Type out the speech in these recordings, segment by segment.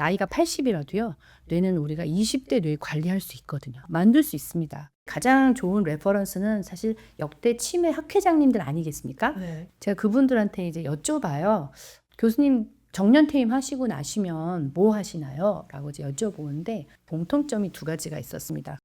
나이가 80이라도요. 뇌는 우리가 20대 뇌 관리할 수 있거든요. 만들 수 있습니다. 가장 좋은 레퍼런스는 사실 역대 치매 학회장님들 아니겠습니까? 네. 제가 그분들한테 이제 여쭤봐요. 교수님 정년 퇴임하시고 나시면 뭐 하시나요? 라고 이제 여쭤보는데 공통점이 두 가지가 있었습니다.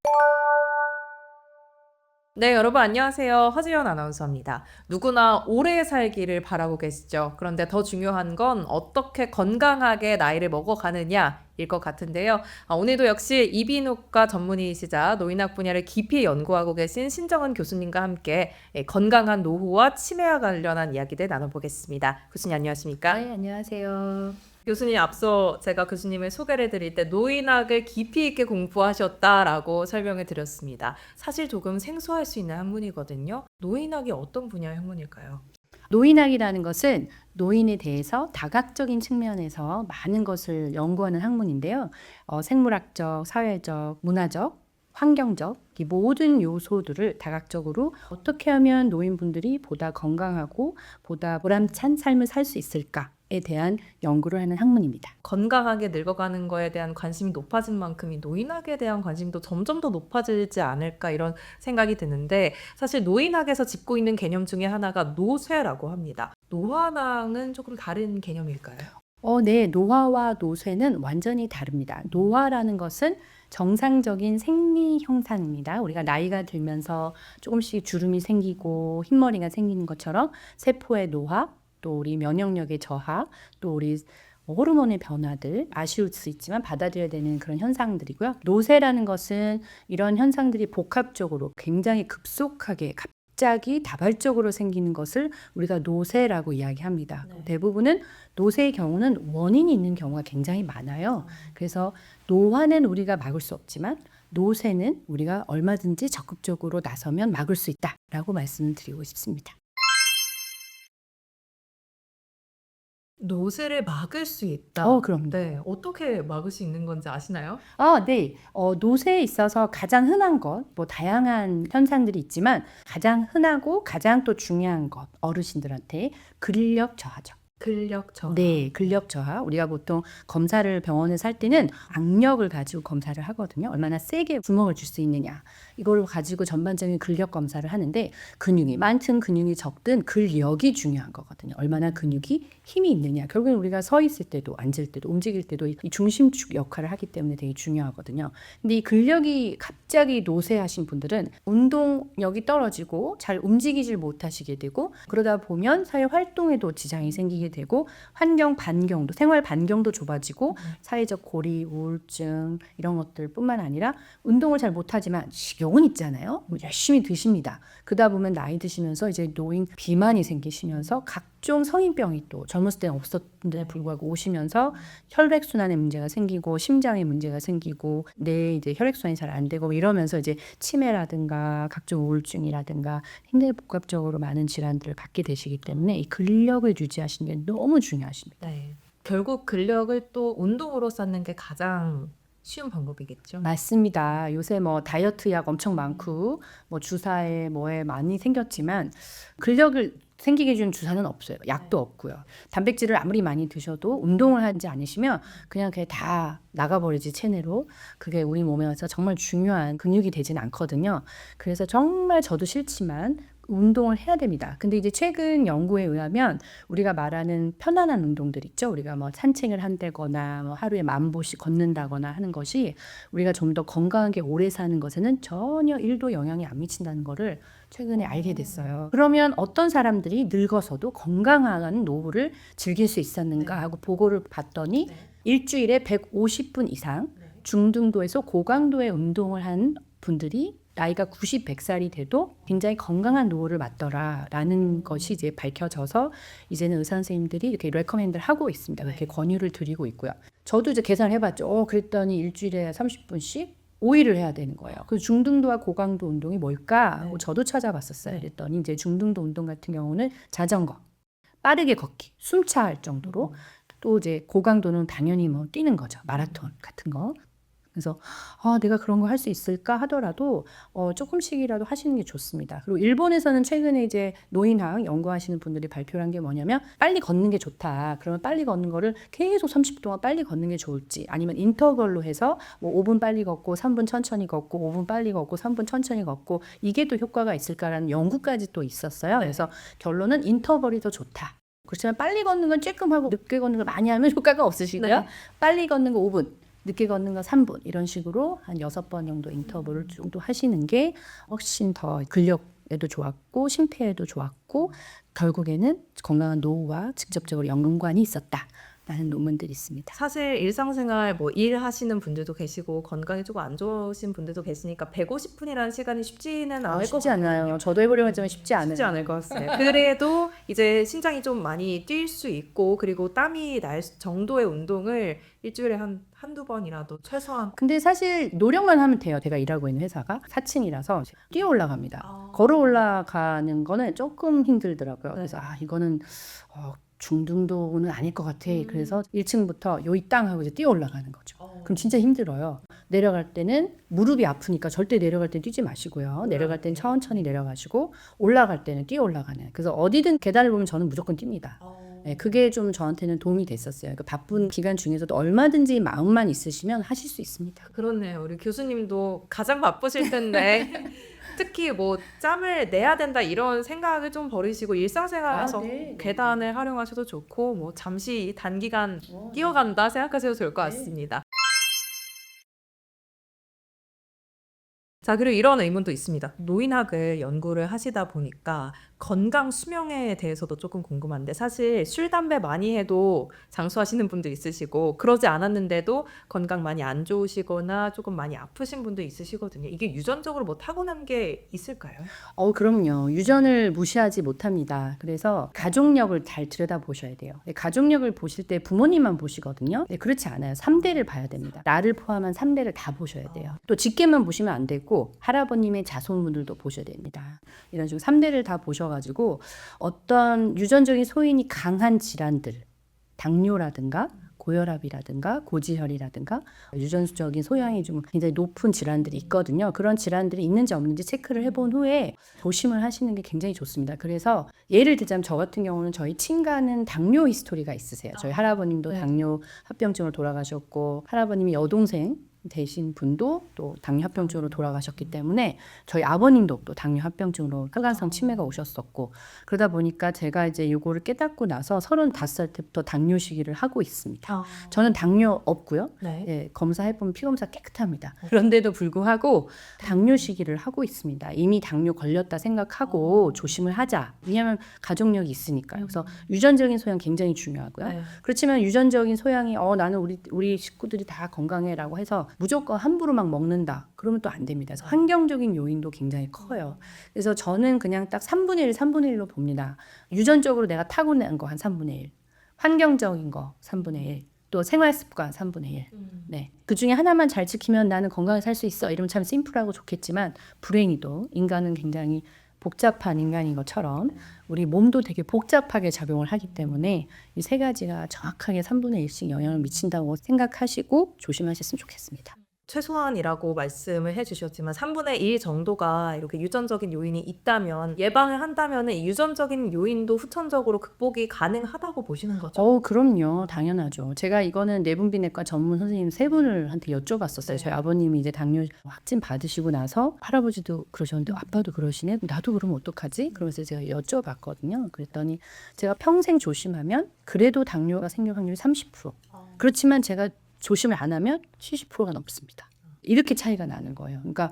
네, 여러분 안녕하세요. 허지연 아나운서입니다. 누구나 오래 살기를 바라고 계시죠. 그런데 더 중요한 건 어떻게 건강하게 나이를 먹어가느냐일 것 같은데요. 오늘도 역시 이비인후과 전문의이시자 노인학 분야를 깊이 연구하고 계신 신정은 교수님과 함께 건강한 노후와 치매와 관련한 이야기들 나눠보겠습니다. 교수님 안녕하십니까? 네, 안녕하세요. 교수님 앞서 제가 교수님을 소개를 드릴 때 노인학을 깊이 있게 공부하셨다라고 설명을 드렸습니다. 사실 조금 생소할 수 있는 학문이거든요. 노인학이 어떤 분야의 학문일까요? 노인학이라는 것은 노인에 대해서 다각적인 측면에서 많은 것을 연구하는 학문인데요. 생물학적, 사회적, 문화적, 환경적 이 모든 요소들을 다각적으로 어떻게 하면 노인분들이 보다 건강하고 보다 보람찬 삶을 살 수 있을까에 대한 연구를 하는 학문입니다. 건강하게 늙어가는 거에 대한 관심이 높아진 만큼 이 노인학에 대한 관심도 점점 더 높아지지 않을까 이런 생각이 드는데 사실 노인학에서 짚고 있는 개념 중에 하나가 노쇠라고 합니다. 노화랑은 조금 다른 개념일까요? 네, 노화와 노쇠는 완전히 다릅니다. 노화라는 것은 정상적인 생리 현상입니다. 우리가 나이가 들면서 조금씩 주름이 생기고 흰머리가 생기는 것처럼 세포의 노화, 또 우리 면역력의 저하, 또 우리 호르몬의 변화들 아쉬울 수 있지만 받아들여야 되는 그런 현상들이고요. 노쇠라는 것은 이런 현상들이 복합적으로 굉장히 급속하게 갑자기 다발적으로 생기는 것을 우리가 노쇠라고 이야기합니다. 네. 대부분은 노쇠의 경우는 원인이 있는 경우가 굉장히 많아요. 그래서 노화는 우리가 막을 수 없지만 노쇠는 우리가 얼마든지 적극적으로 나서면 막을 수 있다라고 말씀드리고 싶습니다. 노쇠를 막을 수 있다. 그럼요. 네, 어떻게 막을 수 있는 건지 아시나요? 네. 노쇠에 있어서 가장 흔한 것, 뭐 다양한 현상들이 있지만 가장 흔하고 가장 또 중요한 것, 어르신들한테 근력 저하죠. 근력 저하. 네, 근력 저하. 우리가 보통 검사를 병원에 살 때는 악력을 가지고 검사를 하거든요. 얼마나 세게 주먹을 줄 수 있느냐. 이걸 가지고 전반적인 근력 검사를 하는데 근육이 많든 근육이 적든 근력이 중요한 거거든요. 얼마나 근육이 힘이 있느냐. 결국엔 우리가 서 있을 때도 앉을 때도 움직일 때도 이 중심축 역할을 하기 때문에 되게 중요하거든요. 근데 이 근력이 갑자기 노쇠하신 분들은 운동력이 떨어지고 잘 움직이질 못하시게 되고 그러다 보면 사회 활동에도 지장이 생기게 되고 환경 반경도 생활 반경도 좁아지고 사회적 고리, 우울증 이런 것들 뿐만 아니라 운동을 잘 못하지만 식욕은 있잖아요. 열심히 드십니다. 그러다 보면 나이 드시면서 이제 노인 비만이 생기시면서 각종 성인병이 또 젊었을 때는 없었는데 불구하고 오시면서 혈액순환에 문제가 생기고 심장에 문제가 생기고 뇌에 이제 혈액순환이 잘 안 되고 이러면서 이제 치매라든가 각종 우울증이라든가 굉장히 복합적으로 많은 질환들을 갖게 되시기 때문에 이 근력을 유지하시는 게 너무 중요하십니다. 네. 결국 근력을 또 운동으로 쌓는 게 가장 쉬운 방법이겠죠. 맞습니다. 요새 뭐 다이어트 약 엄청 많고 뭐 주사에 뭐에 많이 생겼지만 근력을 생기게 해주는 주사는 없어요. 약도 없고요. 단백질을 아무리 많이 드셔도 운동을 하지 않으시면 그냥 다 나가버리지 체내로. 그게 우리 몸에 와서 정말 중요한 근육이 되진 않거든요. 그래서 정말 저도 싫지만 운동을 해야 됩니다. 근데 이제 최근 연구에 의하면 우리가 말하는 편안한 운동들 있죠. 우리가 뭐 산책을 한다거나 뭐 하루에 10,000보씩 걷는다거나 하는 것이 우리가 좀 더 건강하게 오래 사는 것에는 전혀 1도 영향이 안 미친다는 거를 최근에 알게 됐어요. 그러면 어떤 사람들이 늙어서도 건강한 노후를 즐길 수 있었는가 하고 보고를 봤더니 일주일에 150분 이상 중등도에서 고강도의 운동을 한 분들이 나이가 90, 100살이 돼도 굉장히 건강한 노후를 맞더라라는 것이 이제 밝혀져서 이제는 의사 선생님들이 이렇게 레커멘드를 하고 있습니다. 그렇게 권유를 드리고 있고요. 저도 이제 계산을 해봤죠. 그랬더니 일주일에 30분씩 5일을 해야 되는 거예요. 그 중등도와 고강도 운동이 뭘까 하고 저도 찾아봤었어요. 그랬더니 이제 중등도 운동 같은 경우는 자전거, 빠르게 걷기, 숨차할 정도로 또 이제 고강도는 당연히 뭐 뛰는 거죠. 마라톤 같은 거. 그래서 내가 그런 거 할 수 있을까 하더라도 조금씩이라도 하시는 게 좋습니다. 그리고 일본에서는 최근에 이제 노인학 연구하시는 분들이 발표한 게 뭐냐면 빨리 걷는 게 좋다. 그러면 빨리 걷는 거를 계속 30분 동안 빨리 걷는 게 좋을지 아니면 인터벌로 해서 뭐 5분 빨리 걷고 3분 천천히 걷고 5분 빨리 걷고 3분 천천히 걷고 이게 또 효과가 있을까라는 연구까지 또 있었어요. 그래서 결론은 인터벌이 더 좋다. 그렇지만 빨리 걷는 건 조금 하고 늦게 걷는 걸 많이 하면 효과가 없으시고요. 네. 빨리 걷는 거 5분, 늦게 걷는 거 3분 이런 식으로 한 6번 정도 인터벌을 정도 하시는 게 훨씬 더 근력에도 좋았고 심폐에도 좋았고 결국에는 건강한 노후와 직접적으로 연관이 있었다라는 논문들이 있습니다. 사실 일상생활 뭐 일하시는 분들도 계시고 건강이 조금 안 좋으신 분들도 계시니까 150분이라는 시간이 쉽지는 않을 것 쉽지 않아요. 저도 해보려고 했지만 쉽지 않아요. 쉽지 않을 것 같습니다. 그래도 이제 심장이 좀 많이 뛸 수 있고 그리고 땀이 날 정도의 운동을 일주일에 한두 번이라도 최소한 근데 사실 노력만 하면 돼요. 제가 일하고 있는 회사가 4층이라서 뛰어 올라갑니다. 아. 걸어 올라가는 거는 조금 힘들더라고요. 그래서 이거는 중등도는 아닐 것 같아. 그래서 1층부터 요이 땅 하고 이제 뛰어 올라가는 거죠. 그럼 진짜 힘들어요. 내려갈 때는 무릎이 아프니까 절대 내려갈 때 뛰지 마시고요. 내려갈 때는 천천히 내려가시고 올라갈 때는 뛰어 올라가는. 그래서 어디든 계단을 보면 저는 무조건 뜁니다. 네, 그게 좀 저한테는 도움이 됐었어요. 그 바쁜 기간 중에서도 얼마든지 마음만 있으시면 하실 수 있습니다. 그렇네요. 우리 교수님도 가장 바쁘실 텐데 특히 뭐 짬을 내야 된다 이런 생각을 좀 버리시고 일상생활에서 네. 계단을 활용하셔도 좋고 뭐 잠시 단기간 뛰어간다 생각하셔도 좋을 것 네. 같습니다. 자, 그리고 이런 의문도 있습니다. 노인학을 연구를 하시다 보니까 건강 수명에 대해서도 조금 궁금한데 사실 술, 담배 많이 해도 장수하시는 분도 있으시고 그러지 않았는데도 건강 많이 안 좋으시거나 조금 많이 아프신 분도 있으시거든요. 이게 유전적으로 뭐 타고난 게 있을까요? 그럼요. 유전을 무시하지 못합니다. 그래서 가족력을 잘 들여다보셔야 돼요. 가족력을 보실 때 부모님만 보시거든요. 그렇지 않아요. 3대를 봐야 됩니다. 나를 포함한 3대를 다 보셔야 돼요. 또 직계만 보시면 안 되고 할아버님의 자손분들도 보셔야 됩니다. 이런 식으로 3대를 다 보셔가지고 어떤 유전적인 소인이 강한 질환들, 당뇨라든가 고혈압이라든가 고지혈이라든가 유전적인 소양이 좀 굉장히 높은 질환들이 있거든요. 그런 질환들이 있는지 없는지 체크를 해본 후에 조심을 하시는 게 굉장히 좋습니다. 그래서 예를 들자면 저 같은 경우는 저희 친가는 당뇨 히스토리가 있으세요. 저희 할아버님도 당뇨 합병증으로 돌아가셨고 할아버님이 여동생 되신 분도 또 당뇨 합병증으로 돌아가셨기 때문에 저희 아버님도 또 당뇨 합병증으로 혈관성 치매가 오셨었고 그러다 보니까 제가 이제 요거를 깨닫고 나서 35살 때부터 당뇨 시기를 하고 있습니다. 저는 당뇨 없고요. 네. 예, 검사해보면 피검사 깨끗합니다. 그런데도 불구하고 당뇨 시기를 하고 있습니다. 이미 당뇨 걸렸다 생각하고 조심을 하자. 왜냐하면 가족력이 있으니까요. 그래서 유전적인 소양 굉장히 중요하고요. 네. 그렇지만 유전적인 소양이 나는 우리 식구들이 다 건강해라고 해서 무조건 함부로 막 먹는다. 그러면 또 안 됩니다. 그래서 환경적인 요인도 굉장히 커요. 그래서 저는 그냥 딱 3분의 1, 3분의 1로 봅니다. 유전적으로 내가 타고난 거 한 3분의 1, 환경적인 거 3분의 1, 또 생활 습관 3분의 1. 네. 그 중에 하나만 잘 지키면 나는 건강하게 살 수 있어. 이러면 참 심플하고 좋겠지만 불행히도 인간은 굉장히 복잡한 인간인 것처럼 우리 몸도 되게 복잡하게 작용을 하기 때문에 이 세 가지가 정확하게 3분의 1씩 영향을 미친다고 생각하시고 조심하셨으면 좋겠습니다. 최소한이라고 말씀을 해주셨지만 3분의 1 정도가 이렇게 유전적인 요인이 있다면 예방을 한다면 이 유전적인 요인도 후천적으로 극복이 가능하다고 보시는 거죠? 그럼요. 당연하죠. 제가 이거는 내분비내과 전문 선생님 3분한테 여쭤봤었어요. 네. 저희 아버님이 이제 당뇨 확진 받으시고 나서 할아버지도 그러셨는데 아빠도 그러시네. 나도 그러면 어떡하지? 그러면서 제가 여쭤봤거든요. 그랬더니 제가 평생 조심하면 그래도 당뇨가 생길 확률이 30%. 그렇지만 제가 조심을 안 하면 70%가 넘습니다. 이렇게 차이가 나는 거예요. 그러니까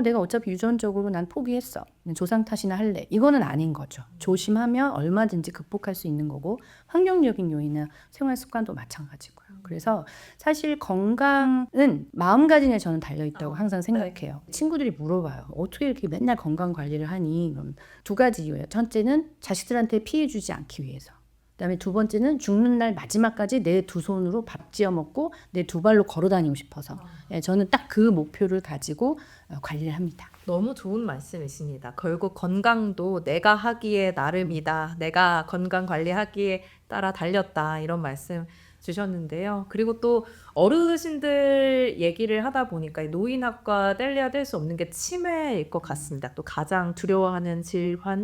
내가 어차피 유전적으로 난 포기했어. 조상 탓이나 할래. 이거는 아닌 거죠. 조심하면 얼마든지 극복할 수 있는 거고 환경적인 요인이나 생활 습관도 마찬가지고요. 그래서 사실 건강은 마음가짐에 저는 달려있다고 항상 생각해요. 친구들이 물어봐요. 어떻게 이렇게 맨날 건강 관리를 하니? 그럼 2가지 이유예요. 첫째는 자식들한테 피해 주지 않기 위해서. 그다음에 2번째는 죽는 날 마지막까지 내 2손으로 밥 지어 먹고 내 2발로 걸어 다니고 싶어서 저는 딱 그 목표를 가지고 관리를 합니다. 너무 좋은 말씀이십니다. 결국 건강도 내가 하기에 나름이다. 내가 건강 관리하기에 따라 달렸다. 이런 말씀 주셨는데요. 그리고 또 어르신들 얘기를 하다 보니까 이 노인학과 뗄래야 뗄 수 없는 게 치매일 것 같습니다. 또 가장 두려워하는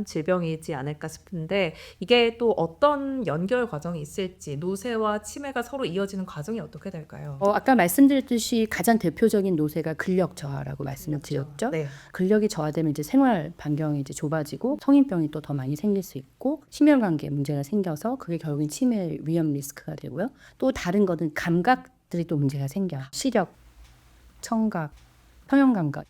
질병이지 않을까 싶은데 이게 또 어떤 연결 과정이 있을지 노쇠와 치매가 서로 이어지는 과정이 어떻게 될까요? 아까 말씀드렸듯이 가장 대표적인 노쇠가 근력 저하라고 말씀을 드렸죠. 네. 근력이 저하되면 이제 생활 반경이 이제 좁아지고 성인병이 또 더 많이 생길 수 있고 심혈관계에 문제가 생겨서 그게 결국엔 치매 위험 리스크가 되고요. 또 다른 거는 감각들이 또 문제가 생겨요. 시력, 청각, 평형감각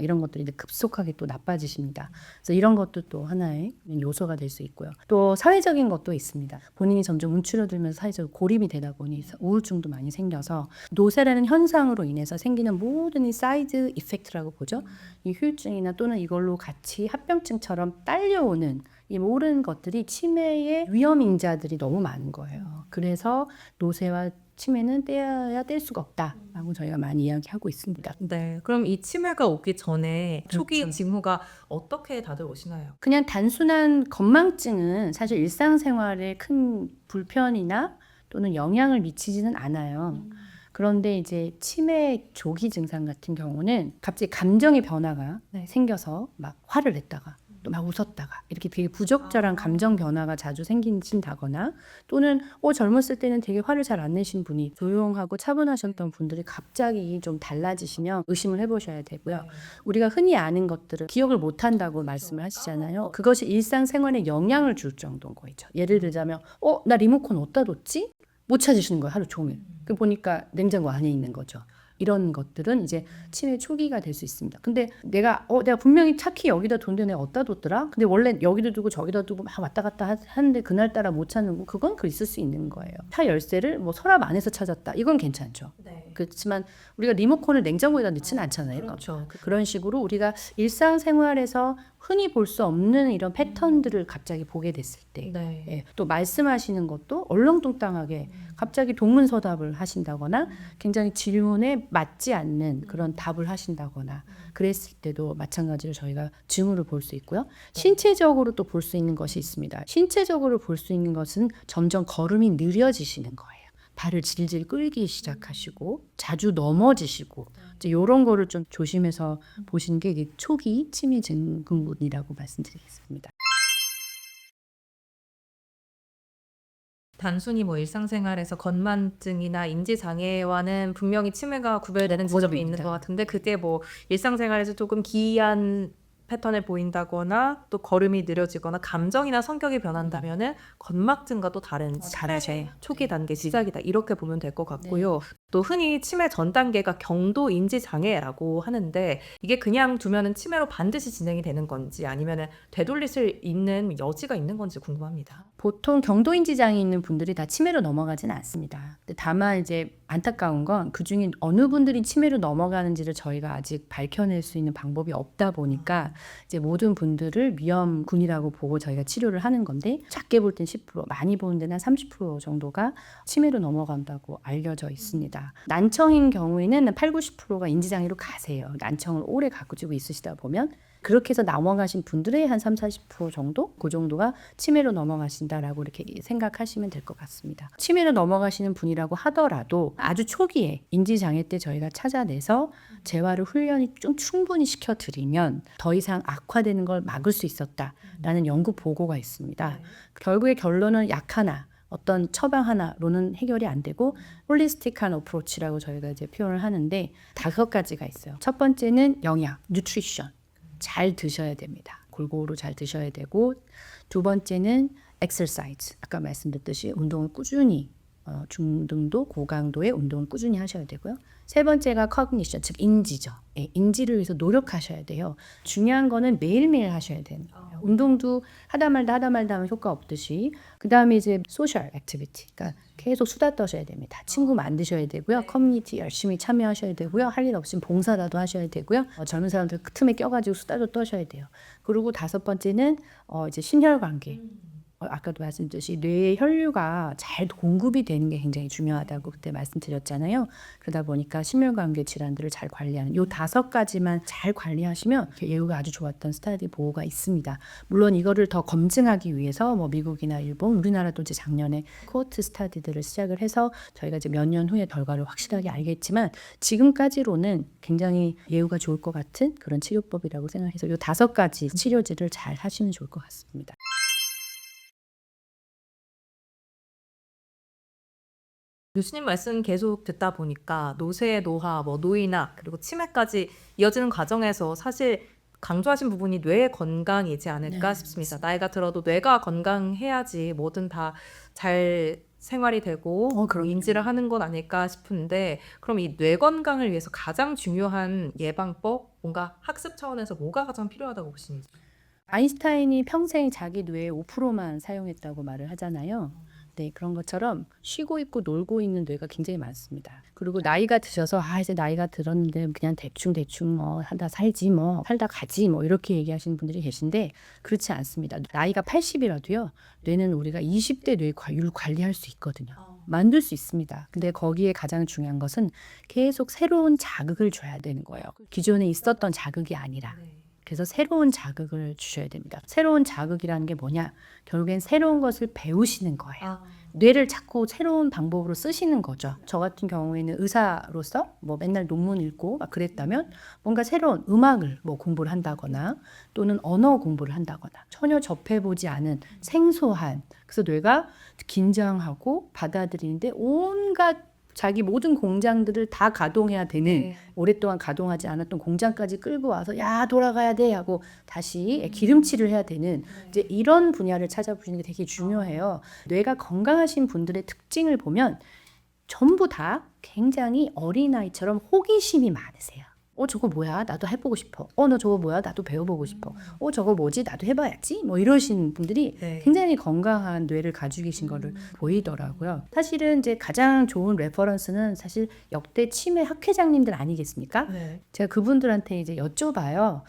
이런 것들이 이제 급속하게 또 나빠지십니다. 그래서 이런 것도 또 하나의 요소가 될 수 있고요. 또 사회적인 것도 있습니다. 본인이 점점 움츠러들면서 사회적으로 고립이 되다 보니 우울증도 많이 생겨서 노쇠라는 현상으로 인해서 생기는 모든 이 사이드 이펙트라고 보죠. 이 후유증이나 또는 이걸로 같이 합병증처럼 딸려오는 이 모든 것들이 치매의 위험 인자들이 너무 많은 거예요. 그래서 노쇠와 치매는 떼야 뗄 수가 없다라고 저희가 많이 이야기하고 있습니다. 네. 그럼 이 치매가 오기 전에 초기 그렇죠. 징후가 어떻게 다들 오시나요? 그냥 단순한 건망증은 사실 일상생활에 큰 불편이나 또는 영향을 미치지는 않아요. 그런데 이제 치매 조기 증상 같은 경우는 갑자기 감정의 변화가 생겨서 막 화를 냈다가 또 막 웃었다가 이렇게 되게 부적절한 감정 변화가 자주 생긴다거나 또는 젊었을 때는 되게 화를 잘 안 내신 분이 조용하고 차분하셨던 분들이 갑자기 좀 달라지시면 의심을 해보셔야 되고요. 우리가 흔히 아는 것들을 기억을 못한다고 말씀을 하시잖아요. 그것이 일상생활에 영향을 줄 정도인 거죠. 예를 들자면 나 리모컨 어디다 뒀지? 못 찾으시는 거예요. 하루 종일. 그 보니까 냉장고 안에 있는 거죠. 이런 것들은 이제 치매 초기가 될 수 있습니다. 근데 내가 분명히 차키 여기다 뒀는데 내가 어디다 뒀더라? 근데 원래 여기도 두고 저기다 두고 막 왔다 갔다 하는데 그날따라 못 찾는 거 그건 있을 수 있는 거예요. 차 열쇠를 뭐 서랍 안에서 찾았다. 이건 괜찮죠. 네. 그렇지만 우리가 리모컨을 냉장고에다 넣지는 않잖아요. 그렇죠. 그런 식으로 우리가 일상생활에서 흔히 볼 수 없는 이런 패턴들을 갑자기 보게 됐을 때 네. 예, 또 말씀하시는 것도 얼렁뚱땅하게 갑자기 동문서답을 하신다거나 굉장히 질문에 맞지 않는 그런 답을 하신다거나 그랬을 때도 마찬가지로 저희가 징후를 볼 수 있고요. 신체적으로 또 볼 수 있는 것이 있습니다. 신체적으로 볼 수 있는 것은 점점 걸음이 느려지시는 거예요. 발을 질질 끌기 시작하시고 자주 넘어지시고 이제 이런 거를 좀 조심해서 보시는 게 이게 초기 치매 증후군이라고 말씀드리겠습니다. 단순히 뭐 일상생활에서 건만증이나 인지장애와는 분명히 치매가 구별되는 지점이 있는 것 같은데 그게 뭐 일상생활에서 조금 기이한 패턴을 보인다거나 또 걸음이 느려지거나 감정이나 성격이 변한다면은 건막증과 또 다른 치매 초기 단계 시작이다 이렇게 보면 될 것 같고요. 또 흔히 치매 전 단계가 경도 인지 장애라고 하는데 이게 그냥 두면은 치매로 반드시 진행이 되는 건지 아니면은 되돌릴 수 있는 여지가 있는 건지 궁금합니다. 보통 경도인지 장애 있는 분들이 다 치매로 넘어가지는 않습니다. 근데 다만 이제 안타까운 건 그중에 어느 분들이 치매로 넘어가는지를 저희가 아직 밝혀낼 수 있는 방법이 없다 보니까 이제 모든 분들을 위험군이라고 보고 저희가 치료를 하는 건데 작게 볼 땐 10%, 많이 보는 데는 한 30% 정도가 치매로 넘어간다고 알려져 있습니다. 난청인 경우에는 8, 90%가 인지장애로 가세요. 난청을 오래 가지고 있으시다 보면 그렇게 해서 넘어가신 분들의 한 3, 40% 정도? 그 정도가 치매로 넘어가신다라고 이렇게 생각하시면 될 것 같습니다. 치매로 넘어가시는 분이라고 하더라도 아주 초기에 인지장애 때 저희가 찾아내서 재활을 훈련이 좀 충분히 시켜드리면 더 이상 악화되는 걸 막을 수 있었다라는 연구 보고가 있습니다. 결국의 결론은 약 하나 어떤 처방 하나로는 해결이 안 되고 홀리스틱한 어프로치라고 저희가 이제 표현을 하는데 5가지가 있어요. 첫 번째는 영양, 뉴트리션. 잘 드셔야 됩니다. 골고루 잘 드셔야 되고 두 번째는 exercise. 아까 말씀드렸듯이 운동을 꾸준히 중등도 고강도의 운동을 꾸준히 하셔야 되고요. 세 번째가 cognition, 즉 인지죠. 예, 인지를 위해서 노력하셔야 돼요. 중요한 거는 매일매일 하셔야 되는 거예요. 운동도 하다 말다 하면 효과 없듯이 그 다음에 이제 social activity, 그러니까 계속 수다 떠셔야 됩니다. 친구 만드셔야 되고요. 커뮤니티 열심히 참여하셔야 되고요. 할 일 없으면 봉사라도 하셔야 되고요. 젊은 사람들 틈에 껴가지고 수다도 떠셔야 돼요. 그리고 5번째는 이제 신혈관계. 아까도 말씀드렸듯이 뇌의 혈류가 잘 공급이 되는 게 굉장히 중요하다고 그때 말씀드렸잖아요. 그러다 보니까 심혈관계 질환들을 잘 관리하는 요 5가지만 잘 관리하시면 예후가 아주 좋았던 스타디 보호가 있습니다. 물론 이거를 더 검증하기 위해서 뭐 미국이나 일본, 우리나라도 이제 작년에 코호트 스타디들을 시작을 해서 저희가 이제 몇 년 후에 결과를 확실하게 알겠지만 지금까지로는 굉장히 예후가 좋을 것 같은 그런 치료법이라고 생각해서 요 5가지 치료제를 잘 하시면 좋을 것 같습니다. 교수님 말씀 계속 듣다 보니까 노쇠, 노화, 뭐 노인화 그리고 치매까지 이어지는 과정에서 사실 강조하신 부분이 뇌의 건강이지 않을까 네, 싶습니다. 나이가 들어도 뇌가 건강해야지 뭐든 다 잘 생활이 되고 그럼요. 인지를 하는 건 아닐까 싶은데 그럼 이 뇌 건강을 위해서 가장 중요한 예방법, 뭔가 학습 차원에서 뭐가 가장 필요하다고 보시는지? 아인슈타인이 평생 자기 뇌의 5%만 사용했다고 말을 하잖아요. 네, 그런 것처럼 쉬고 있고 놀고 있는 뇌가 굉장히 많습니다. 그리고 나이가 드셔서 이제 나이가 들었는데 그냥 대충 뭐 하다 살지 뭐 살다 가지 뭐 이렇게 얘기하시는 분들이 계신데 그렇지 않습니다. 나이가 80이라도요. 뇌는 우리가 20대 뇌과율 관리할 수 있거든요. 만들 수 있습니다. 근데 거기에 가장 중요한 것은 계속 새로운 자극을 줘야 되는 거예요. 기존에 있었던 자극이 아니라. 그래서 새로운 자극을 주셔야 됩니다. 새로운 자극이라는 게 뭐냐? 결국엔 새로운 것을 배우시는 거예요. 뇌를 자꾸 새로운 방법으로 쓰시는 거죠. 저 같은 경우에는 의사로서 뭐 맨날 논문 읽고 막 그랬다면 뭔가 새로운 음악을 뭐 공부를 한다거나 또는 언어 공부를 한다거나 전혀 접해보지 않은 생소한 그래서 뇌가 긴장하고 받아들이는데 온갖 자기 모든 공장들을 다 가동해야 되는 오랫동안 가동하지 않았던 공장까지 끌고 와서 야 돌아가야 돼 하고 다시 기름칠을 해야 되는 이제 이런 분야를 찾아보시는 게 되게 중요해요. 뇌가 건강하신 분들의 특징을 보면 전부 다 굉장히 어린아이처럼 호기심이 많으세요. 저거 뭐야? 나도 해보고 싶어. 너 저거 뭐야? 나도 배워보고 싶어. 저거 뭐지? 나도 해봐야지. 뭐 이러신 분들이 굉장히 건강한 뇌를 가지고 계신 거를 보이더라고요. 사실은 이제 가장 좋은 레퍼런스는 사실 역대 치매 학회장님들 아니겠습니까? 제가 그분들한테 이제 여쭤봐요.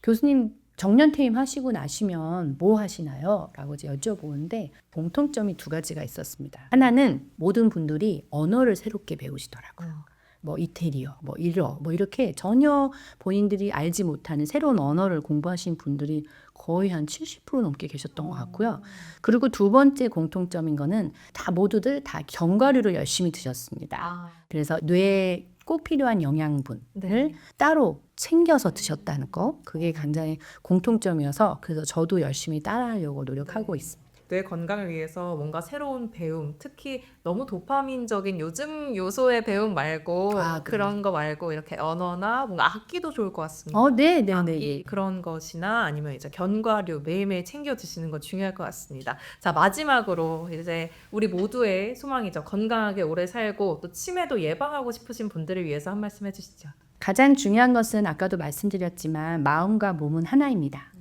교수님 정년퇴임 하시고 나시면 뭐 하시나요? 라고 이제 여쭤보는데 공통점이 2가지가 있었습니다. 하나는 모든 분들이 언어를 새롭게 배우시더라고요. 뭐 이태리어, 뭐 일어, 뭐 이렇게 전혀 본인들이 알지 못하는 새로운 언어를 공부하신 분들이 거의 한 70% 넘게 계셨던 것 같고요. 그리고 2번째 공통점인 거는 다 모두들 다 견과류를 열심히 드셨습니다. 그래서 뇌에 꼭 필요한 영양분을 따로 챙겨서 드셨다는 거 그게 굉장히 공통점이어서 그래서 저도 열심히 따라하려고 노력하고 있습니다. 뇌 건강을 위해서 뭔가 새로운 배움, 특히 너무 도파민적인 요즘 요소의 배움 말고 그런 거 말고 이렇게 언어나 뭔가 악기도 좋을 것 같습니다. 네. 악기 그런 것이나 아니면 이제 견과류 매일매일 챙겨 드시는 거 중요할 것 같습니다. 자, 마지막으로 이제 우리 모두의 소망이죠. 건강하게 오래 살고 또 치매도 예방하고 싶으신 분들을 위해서 한 말씀 해주시죠. 가장 중요한 것은 아까도 말씀드렸지만 마음과 몸은 하나입니다.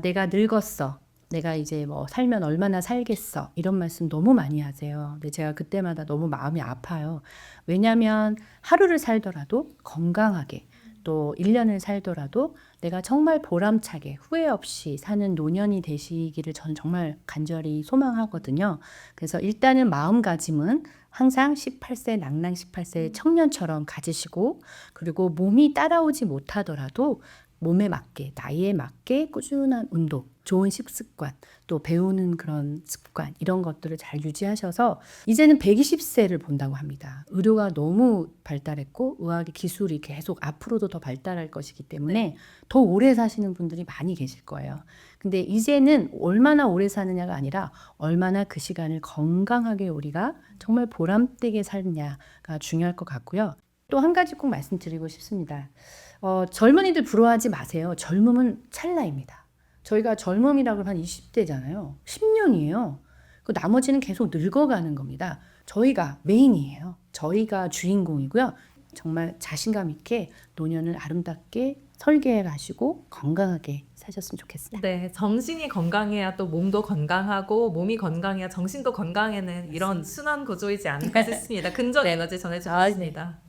내가 늙었어. 내가 이제 뭐 살면 얼마나 살겠어. 이런 말씀 너무 많이 하세요. 근데 제가 그때마다 너무 마음이 아파요. 왜냐하면 하루를 살더라도 건강하게 또 1년을 살더라도 내가 정말 보람차게 후회 없이 사는 노년이 되시기를 저는 정말 간절히 소망하거든요. 그래서 일단은 마음가짐은 항상 18세 낭랑 18세 청년처럼 가지시고 그리고 몸이 따라오지 못하더라도 몸에 맞게 나이에 맞게 꾸준한 운동 좋은 식습관 또 배우는 그런 습관 이런 것들을 잘 유지하셔서 이제는 120세를 본다고 합니다. 의료가 너무 발달했고 의학의 기술이 계속 앞으로도 더 발달할 것이기 때문에 더 오래 사시는 분들이 많이 계실 거예요. 근데 이제는 얼마나 오래 사느냐가 아니라 얼마나 그 시간을 건강하게 우리가 정말 보람되게 살느냐가 중요할 것 같고요. 또 한 가지 꼭 말씀드리고 싶습니다. 젊은이들 부러워하지 마세요. 젊음은 찰나입니다. 저희가 젊음이라고 하면 20대잖아요. 10년이에요. 그 나머지는 계속 늙어가는 겁니다. 저희가 메인이에요. 저희가 주인공이고요. 정말 자신감 있게 노년을 아름답게 설계해 가시고 건강하게 사셨으면 좋겠습니다. 네, 정신이 건강해야 또 몸도 건강하고 몸이 건강해야 정신도 건강해는 이런 순환 구조이지 않을까 싶습니다. 긍정 에너지 전해주셨습니다.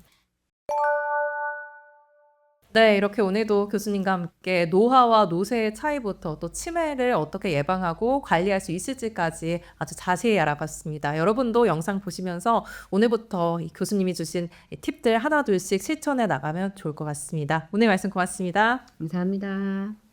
네, 이렇게 오늘도 교수님과 함께 노화와 노쇠의 차이부터 또 치매를 어떻게 예방하고 관리할 수 있을지까지 아주 자세히 알아봤습니다. 여러분도 영상 보시면서 오늘부터 이 교수님이 주신 이 팁들 하나 둘씩 실천해 나가면 좋을 것 같습니다. 오늘 말씀 고맙습니다. 감사합니다.